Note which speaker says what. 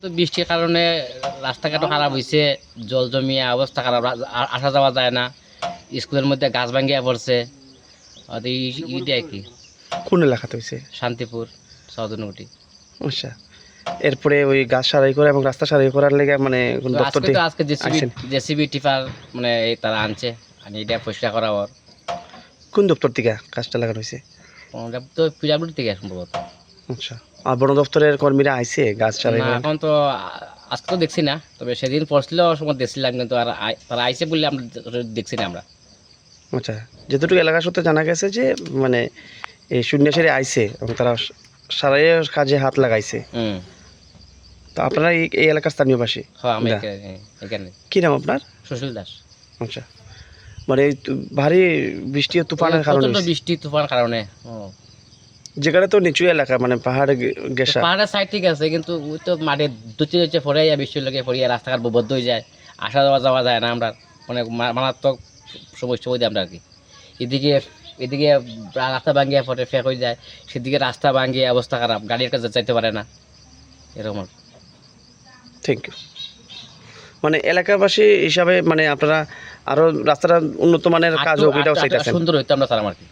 Speaker 1: তো বৃষ্টির কারণে রাস্তাঘাটও খারাপ হয়েছে, জল জমিয়ে অবস্থা খারাপ, আসা যাওয়া যায় না, স্কুলের মধ্যে গাছ ভাঙ্গিয়া পড়ছে। এইটা আর কি।
Speaker 2: কোন এলাকাতে হয়েছে?
Speaker 1: শান্তিপুর সদনগুটি।
Speaker 2: আচ্ছা, এরপরে ওই গাছ সারাই করা এবং রাস্তা সারাই করার লেগে মানে কোন
Speaker 1: তো
Speaker 2: দপ্তর
Speaker 1: আজকে জেসিবি
Speaker 2: আইছেন?
Speaker 1: জেসিবি টিপার মানে তারা আনছে, আর এটা পরিষ্কার করা ওর।
Speaker 2: কোন দপ্তর থেকে কাজটা লাগানো হয়েছে?
Speaker 1: ওটা তো পিরামিড থেকে সম্ভবত।
Speaker 2: আচ্ছা, আর বন দপ্তরের কর্মীরা আইছে গাছ সারাই
Speaker 1: না
Speaker 2: করার?
Speaker 1: এখন তো আজকে তো দেখছি না, তবে সেদিন পড়ছিল সময় দেখছিলাম, কিন্তু আর তারা আইসে বললে আমরা দেখছি না আমরা।
Speaker 2: আচ্ছা, যতটুকু এলাকা সূত্রে জানা গেছে যে মানে এই সন্ন্যাসীরা আইছে এবং তারা সারাইয়ের কাজে হাত লাগাইছে।
Speaker 1: হুম।
Speaker 2: তো আপনারা এই এলাকার স্থানীয় বাসী?
Speaker 1: হ্যাঁ, আমি
Speaker 2: না।
Speaker 1: এখানে
Speaker 2: কি নাম আপনার?
Speaker 1: সুশীল দাস।
Speaker 2: আচ্ছা, মানে এই ভারী বৃষ্টি ও তুফানের কারণে
Speaker 1: প্রচন্ড
Speaker 2: হইছে।
Speaker 1: বৃষ্টি তুফান কারণে।
Speaker 2: যেখানে তো নিচু এলাকা মানে পাহাড়ে গেসা।
Speaker 1: পাহাড়ের সাইড ঠিক আছে, কিন্তু ওই তো মাঠে দুচি দুচে ফরাইয়া বৃষ্টির লোকে ফরিয়া রাস্তাঘাট বদ্ধ হয়ে যায়, আসা যাওয়া যায় না, আমরা অনেক মারাত্মক সমস্যা হয়ে যায় আমরা আর কি। এদিকে এদিকে রাস্তা ভাঙ্গিয়া পরে ফেক হয়ে যায়, সেদিকে রাস্তা ভাঙ্গিয়ে অবস্থা খারাপ, গাড়ির কাছে যাইতে পারে না, এরকম আর কি।
Speaker 2: Thank you. মানে এলাকাবাসী হিসাবে মানে আপনারা আরো রাস্তাটা উন্নত মানের কাজ হোক এটাও চাইতেছেন?
Speaker 1: সুন্দর হইতো আমরা স্যার আমার কি।